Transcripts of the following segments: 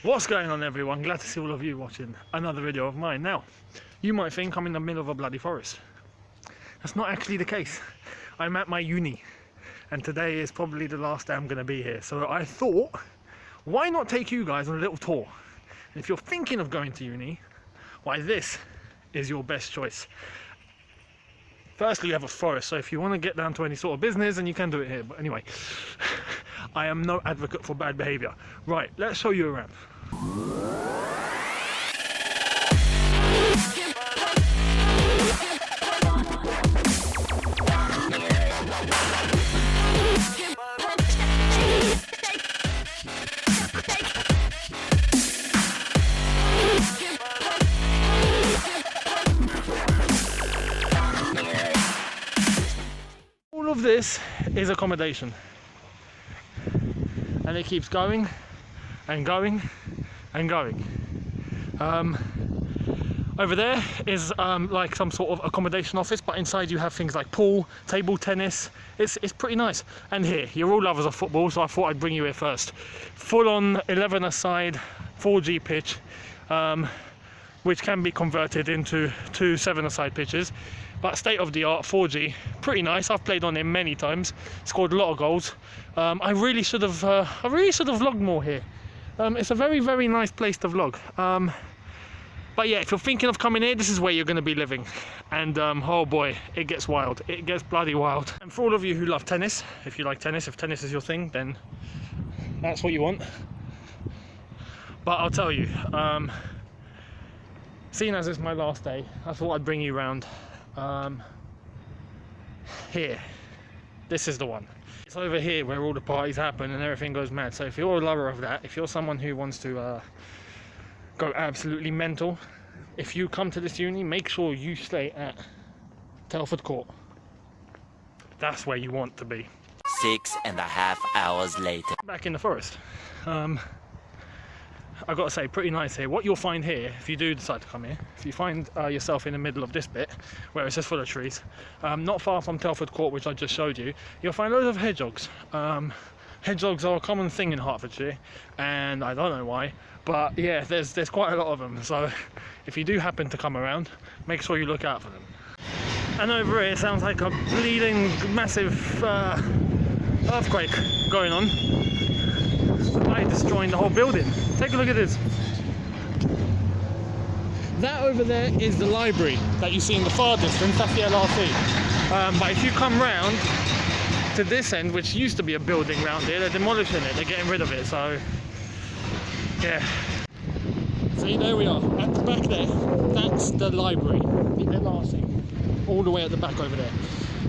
What's going on, everyone? Glad to see all of you watching another video of mine. Now, you might think I'm in the middle of a bloody forest. That's not actually the case. I'm at my uni, and today is probably the last day I'm going to be here. So I thought, why not take you guys on a little tour? And if you're thinking of going to uni, why, this is your best choice. Firstly, you have a forest, so if you want to get down to any sort of business, then you can do it here. But anyway, I am no advocate for bad behaviour. Right, let's show you around. All of this is accommodation, and it keeps going and going and going. Over there is like some sort of accommodation office, but inside you have things like pool, table tennis. It's pretty nice. And here, you're all lovers of football, so I thought I'd bring you here first. Full on 11-a-side 4G pitch, which can be converted into 2 7-a-side pitches. But state of the art 4G, pretty nice. I've played on it many times, scored a lot of goals. I really should have vlogged more here. It's a very, very nice place to vlog. But yeah, if you're thinking of coming here, this is where you're going to be living. And oh boy, it gets wild. It gets bloody wild. And for all of you who love tennis, if you like tennis, if tennis is your thing, then that's what you want. But I'll tell you, seeing as it's my last day, I thought I'd bring you around. Here, this is the one. It's over here where all the parties happen and everything goes mad. So if you're a lover of that, if you're someone who wants to go absolutely mental, if you come to this uni, make sure you stay at Telford Court. That's where you want to be. 6.5 hours later. Back in the forest. I gotta say, pretty nice here. What you'll find here, if you do decide to come here, if you find yourself in the middle of this bit where it's just full of trees, not far from Telford Court, which I just showed you, you'll find loads of hedgehogs. Hedgehogs are a common thing in Hertfordshire, and I don't know why, but yeah, there's quite a lot of them. So if you do happen to come around, make sure you look out for them. And over here, it sounds like a bleeding massive earthquake going on. Like destroying the whole building. Take a look at this. That over there is the library that you see in the far distance. That's the LRT. But if you come round to this end, which used to be a building round here, they're demolishing it. They're getting rid of it. So yeah. See, there we are at the back there. That's the library, the LRT, all the way at the back over there.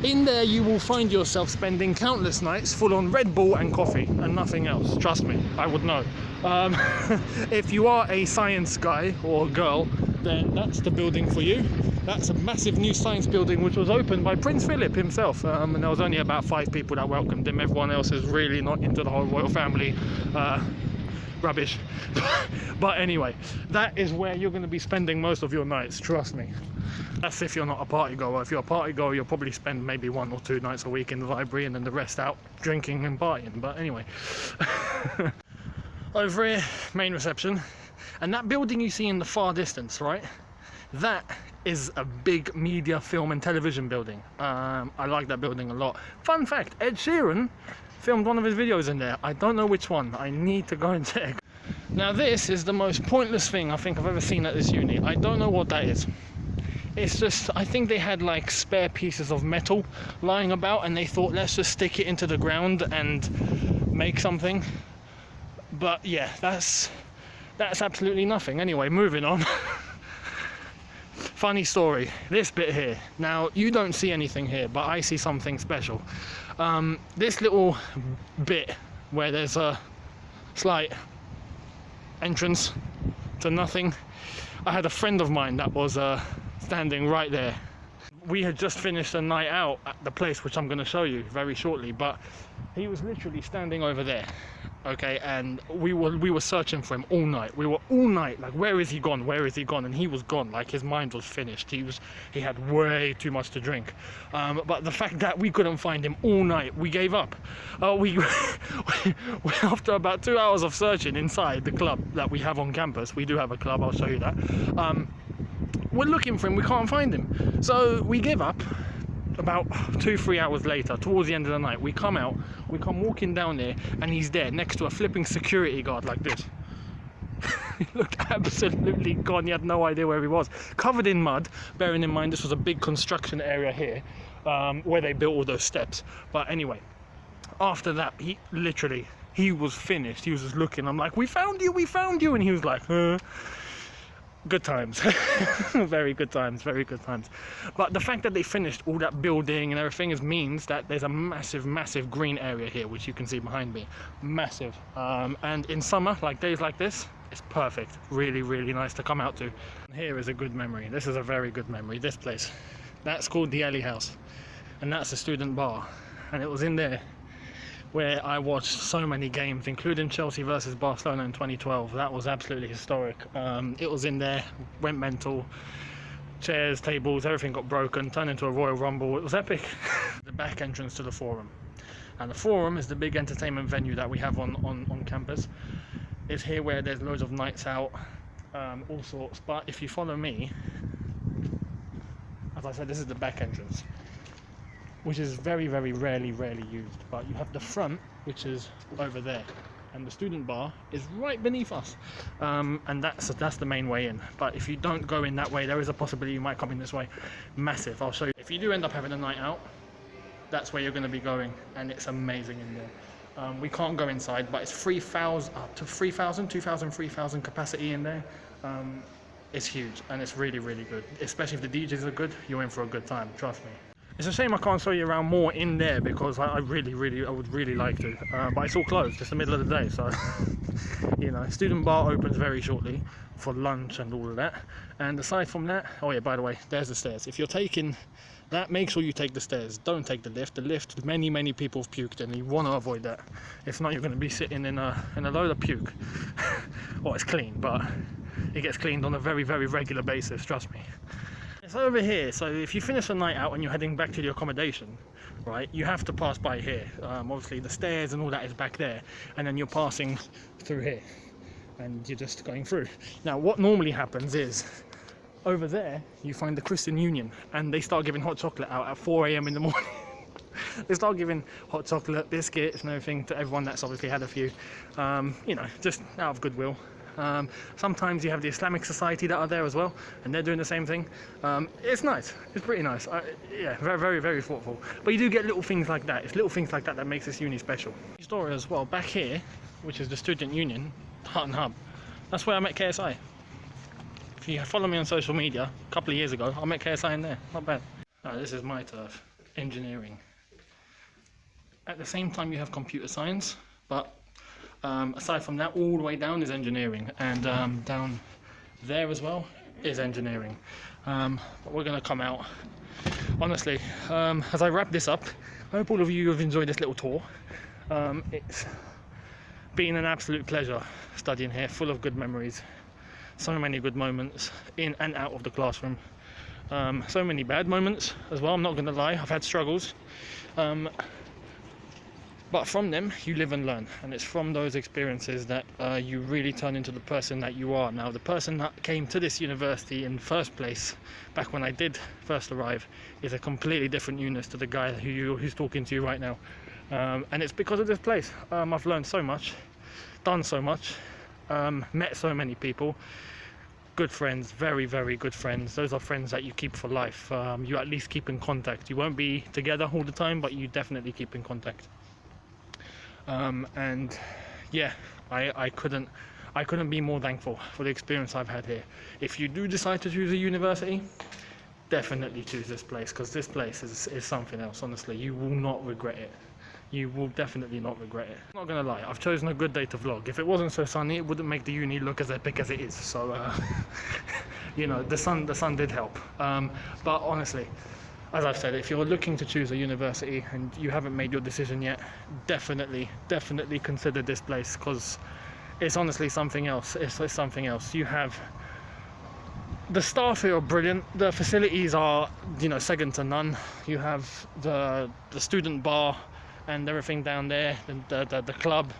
In there you will find yourself spending countless nights full on Red Bull and coffee and nothing else. Trust me, I would know. If you are a science guy or girl, then that's the building for you. That's a massive new science building which was opened by Prince Philip himself, and there was only about 5 people that welcomed him. Everyone else is really not into the whole royal family rubbish. But anyway, that is where you're going to be spending most of your nights, trust me. That's if you're not a party goer. If you're a party goer, you'll probably spend maybe 1 or 2 nights a week in the library and then the rest out drinking and partying. But anyway, over here, main reception, and that building you see in the far distance, right, that is a big media, film and television building. I like that building a lot. Fun fact, Ed Sheeran filmed one of his videos in there. I don't know which one. I need to go and check. Now this is the most pointless thing I think I've ever seen at this uni. I don't know what that is. It's just, I think they had like spare pieces of metal lying about and they thought, let's just stick it into the ground and make something. But yeah, that's absolutely nothing. Anyway, moving on. Funny story, this bit here. Now, you don't see anything here, but I see something special. This little bit where there's a slight entrance to nothing. I had a friend of mine that was standing right there. we had just finished a night out at the place, which I'm going to show you very shortly, but he was literally standing over there, okay, and we were searching for him all night. We were all night like, where is he gone, where is he gone? And he was gone, like his mind was finished. He had way too much to drink, but the fact that we couldn't find him all night, we gave up. We after about 2 hours of searching inside the club that we have on campus, we do have a club, I'll show you that, we're looking for him, we can't find him, so we give up. About 2-3 hours later, towards the end of the night, we come walking down there, and he's there next to a flipping security guard like this. He looked absolutely gone. He had no idea where he was, covered in mud, bearing in mind this was a big construction area here, where they built all those steps. But anyway, after that, he was finished. He was just looking. I'm like, we found you, and he was like, good times. Very good times, very good times. But the fact that they finished all that building and everything means that there's a massive green area here, which you can see behind me. Massive. And in summer, like days like this, it's perfect. Really nice to come out to. Here is a good memory. This is a very good memory. This place, that's called the Alley House, and that's a student bar, and it was in there where I watched so many games, including Chelsea versus Barcelona in 2012. That was absolutely historic. It was in there, went mental. Chairs, tables, everything got broken, turned into a Royal Rumble. It was epic. The back entrance to the Forum. And the Forum is the big entertainment venue that we have on campus. It's here where there's loads of nights out, all sorts. But if you follow me, as I said, this is the back entrance, which is very rarely used. But you have the front, which is over there, and the student bar is right beneath us, and that's the main way in. But if you don't go in that way, there is a possibility you might come in this way. Massive. I'll show you. If you do end up having a night out, that's where you're going to be going, and it's amazing in there. We can't go inside, but it's 3,000 up to 3,000, 2,000, 3,000 capacity in there. It's huge, and it's really good. Especially if the DJs are good, you're in for a good time, trust me. It's a shame I can't show you around more in there, because I would really like to, but it's all closed. It's the middle of the day, so you know. Student bar opens very shortly for lunch and all of that. And aside from that, oh yeah, by the way, there's the stairs. If you're taking that, make sure you take the stairs. Don't take the lift. The lift, many people have puked, and you want to avoid that. If not, you're going to be sitting in a load of puke. Well, it's clean, but it gets cleaned on a very regular basis, trust me. It's over here, so if you finish the night out and you're heading back to the accommodation, right, you have to pass by here. Obviously the stairs and all that is back there, and then you're passing through here, and you're just going through. Now what normally happens is, over there you find the Christian Union, and they start giving hot chocolate out at 4 AM in the morning. They start giving hot chocolate, biscuits and everything to everyone that's obviously had a few, you know, just out of goodwill. Sometimes you have the Islamic Society that are there as well, and they're doing the same thing. It's nice. It's pretty nice. Yeah, very thoughtful. But you do get little things like that. It's little things like that that makes this uni special. Story as well. Back here, which is the Student Union, Heart and Hub. That's where I met KSI. If you follow me on social media, a couple of years ago, I met KSI in there. Not bad. Now, this is my turf, engineering. At the same time, you have computer science, but aside from that, all the way down is engineering, and down there as well is engineering. But we're going to come out. Honestly, as I wrap this up, I hope all of you have enjoyed this little tour. It's been an absolute pleasure studying here, full of good memories, so many good moments in and out of the classroom, so many bad moments as well, I'm not going to lie. I've had struggles. But from them, you live and learn, and it's from those experiences that you really turn into the person that you are now. The person that came to this university in the first place, back when I did first arrive, is a completely different Youneshh to the guy who's talking to you right now. And it's because of this place. I've learned so much, done so much, met so many people, good friends, very good friends. Those are friends that you keep for life. You at least keep in contact. You won't be together all the time, but you definitely keep in contact. And yeah, I couldn't be more thankful for the experience I've had here. If you do decide to choose a university, definitely choose this place, because this place is something else. Honestly, you will not regret it. You will definitely not regret it. I'm not gonna lie, I've chosen a good day to vlog. If it wasn't so sunny, it wouldn't make the uni look as epic as it is. So you know, the sun did help. But honestly, as I've said, if you're looking to choose a university and you haven't made your decision yet, definitely consider this place, because it's honestly something else. It's something else. You have the staff here are brilliant. The facilities are, second to none. You have the student bar and everything down there, the club.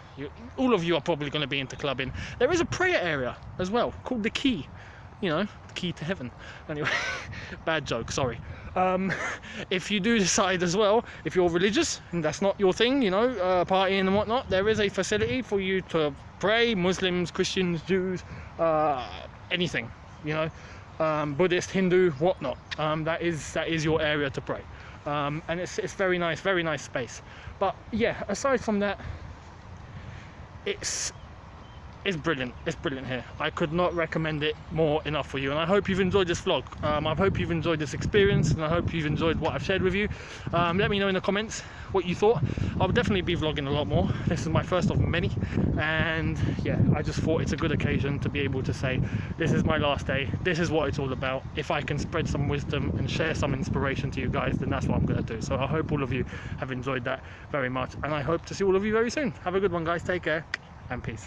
All of you are probably going to be into clubbing. There is a prayer area as well called the Key. The key to heaven. Anyway, bad joke, sorry. If you do decide as well, if you're religious and that's not your thing, partying and whatnot, there is a facility for you to pray. Muslims, Christians, Jews, anything, Buddhist, Hindu, whatnot. That is your area to pray. And it's very nice space. But yeah, aside from that, it's brilliant. It's brilliant here. I could not recommend it more enough for you, and I hope you've enjoyed this vlog. I hope you've enjoyed this experience, and I hope you've enjoyed what I've shared with you. Let me know in the comments what you thought. I'll definitely be vlogging a lot more. This is my first of many, and yeah, I just thought it's a good occasion to be able to say this is my last day, this is what it's all about. If I can spread some wisdom and share some inspiration to you guys, then that's what I'm going to do. So I hope all of you have enjoyed that very much, and I hope to see all of you very soon. Have a good one, guys. Take care and peace.